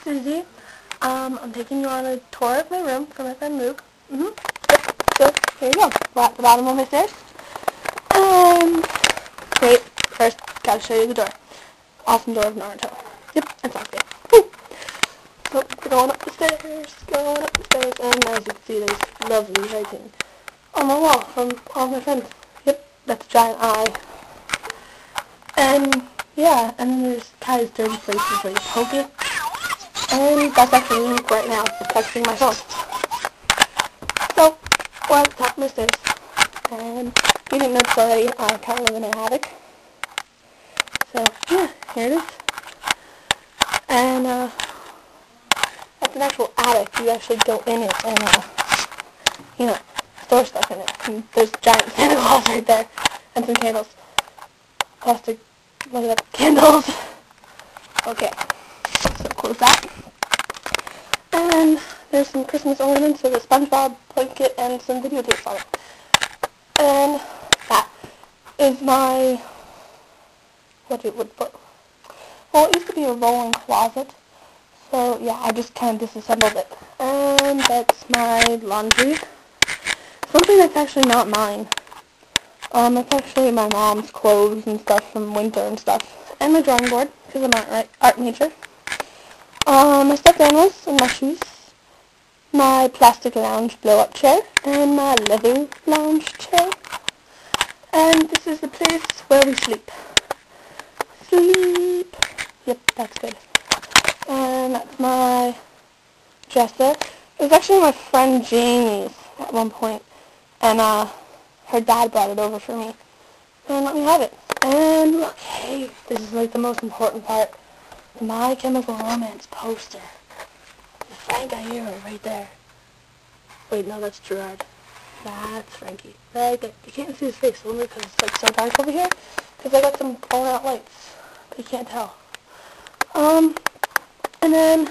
Susie. I'm taking you on a tour of my room for my friend Luke. Yep. So, here you go. We're at the bottom of my stairs. Wait, first, gotta show you the door. Awesome door of Naruto. Yep, it's locked it. Woo! So, we're going up the stairs, and as you can see, there's lovely writing on the wall from all my friends. Yep, that's a giant eye. And, yeah, and then there's Kai's dirty places where you poke it. And that's actually Luke right now, texting my phone. So, we're at the top of my stairs. And you didn't notice already, I kind of live in an attic. So, yeah, here it is. And, that's an actual attic. You actually go in it and, store stuff in it. And there's giant Santa Claus right there. And some candles. Plastic, look at that, candles. Okay, so close that. And there's some Christmas ornaments with a SpongeBob blanket and some videotapes on it. And that is my, well, it used to be a rolling closet. So, yeah, I just kind of disassembled it. And that's my laundry. Something that's actually not mine. It's actually my mom's clothes and stuff from winter and stuff. And my drawing board, because I'm art major. My stuffed animals and my shoes. My plastic lounge blow-up chair. And my leather lounge chair. And this is the place where we sleep. Sleep. Yep, that's good. And that's my dresser. It was actually my friend Jamie's at one point. And, her dad brought it over for me. And let me have it. And look, hey, this is like the most important part. The My Chemical Romance poster. The Frank Iero right there. Wait, no, that's Gerard. That's Frankie. Right there. You can't see his face only because it's like so dark over here. Because I got some blown out lights. But you can't tell. And then,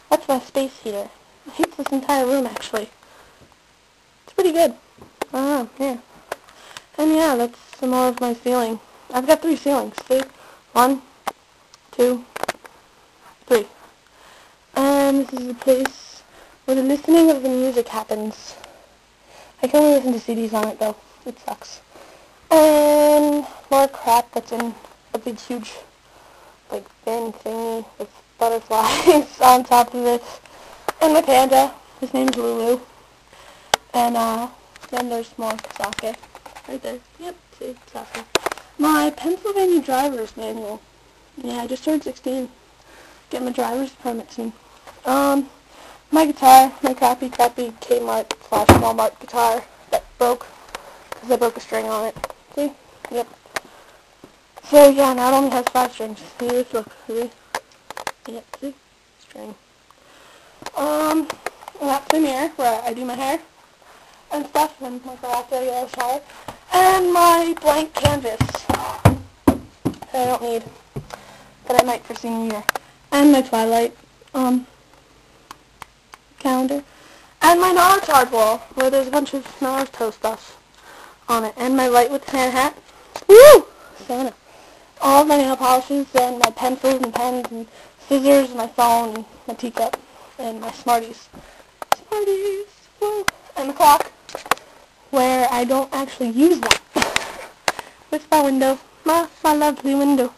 that's my space heater. It heats this entire room actually. It's pretty good. Yeah. And yeah, that's some more of my ceiling. I've got 3 ceilings. See? 1, 2, 3. And this is the place where the listening of the music happens. I can only listen to CDs on it though. It sucks. And more crap that's in a big huge like bin thingy with butterflies on top of it. And my panda. His name's Lulu. And then there's more sake. Right there. Yep, see, sake. My Pennsylvania driver's manual. Yeah, I just turned 16. Get my driver's permit soon. My guitar, my crappy Kmart/Walmart guitar that broke because I broke a string on it. See? Yep. So yeah, now it only has 5 strings. See this? Look. See? Yep, see? String. And that's the mirror where I do my hair and stuff, and like after I get a shower. And my blank canvas that I don't need, but I might for senior year. And my Twilight calendar. And my Naruto art wall, where there's a bunch of Naruto stuff on it. And my light with Santa hat. Woo! Santa. All of my nail polishes, and my pencils and pens and scissors, and my phone, and my teacup, and my Smarties. Smarties! Woo! And the clock, where I don't actually use that. With my window. My lovely window.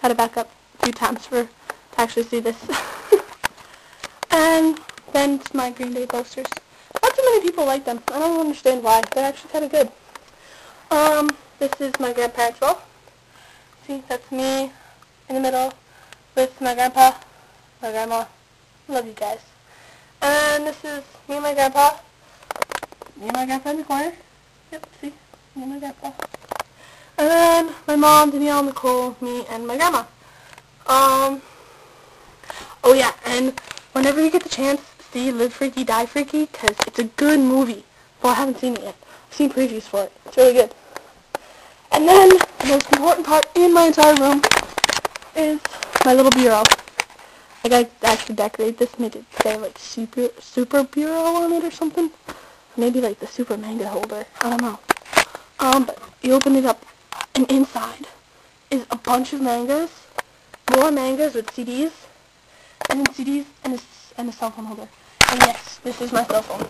Had to back up a few times to actually see this. And then it's my Green Day posters. Not too many people like them. I don't understand why. They're actually kind of good. This is my grandparents' wall. See, that's me in the middle with my grandpa, my grandma. Love you guys. And this is me and my grandpa. Me and my grandpa in the corner. Yep, see? Me and my grandpa. And then my mom, Danielle, Nicole, me, and my grandma. Oh yeah, and whenever you get the chance, see Live Freaky, Die Freaky, because it's a good movie. Well, I haven't seen it yet. I've seen previews for it. It's really good. And then, the most important part in my entire room is my little bureau. I gotta actually decorate this, make it say like super bureau on it or something. Maybe like the super manga holder. I don't know. But you open it up, and inside is a bunch of mangas, more mangas with CDs, and and then CDs, and a cell phone holder. And yes, this is my cell phone.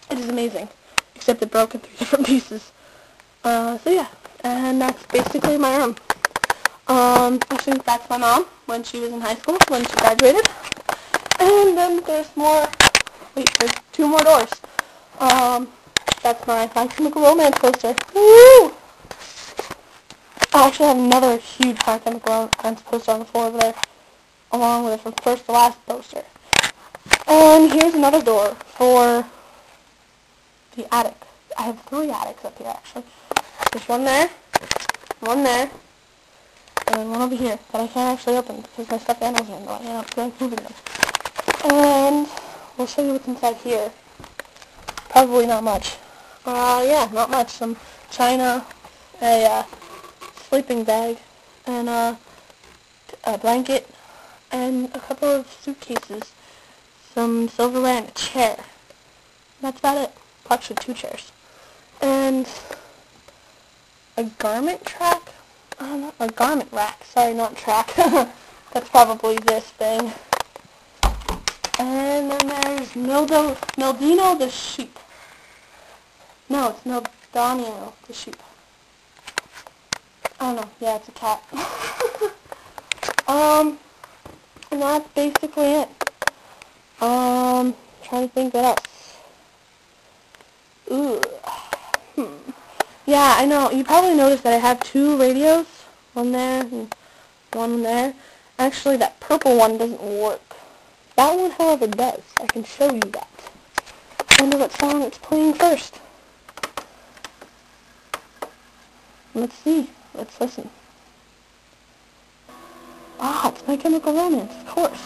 It is amazing, except it broke in 3 different pieces. So yeah, and that's basically my room. Actually, that's my mom when she was in high school, when she graduated. And then there's more, there's 2 more doors. That's my My Chemical Romance poster. Woo! I actually have another huge My Chemical Romance poster on the floor over there, along with a from first to last poster. And here's another door for the attic. I have 3 attics up here, actually. There's one there, and one over here that I can't actually open because my stuffed animals are in there, and I'm going moving them. And we'll show you what's inside here. Probably not much. Yeah, not much. Some china, a sleeping bag, and a blanket, and a couple of suitcases, some silverware, and a chair. That's about it. Actually, 2 chairs. And a garment rack. A garment rack. Sorry, not track. That's probably this thing. And then there's Mildino the sheep. No, it's Mildonio the sheep. I don't know. Yeah, it's a cat. And that's basically it. Trying to think what else. Ooh. Yeah, I know. You probably noticed that I have 2 radios. One there and one there. Actually, that purple one doesn't work. That one, however, does. I can show you that. I wonder what song it's playing first. Let's see. Let's listen. Ah, it's My Chemical Romance, of course.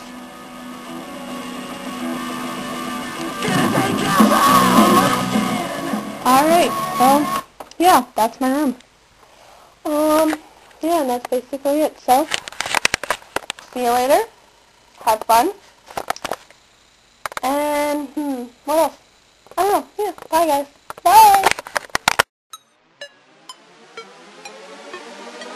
Alright, well, yeah, that's my room. Yeah, and that's basically it. So, see you later. Have fun. And, what else? I don't know. Yeah, bye guys.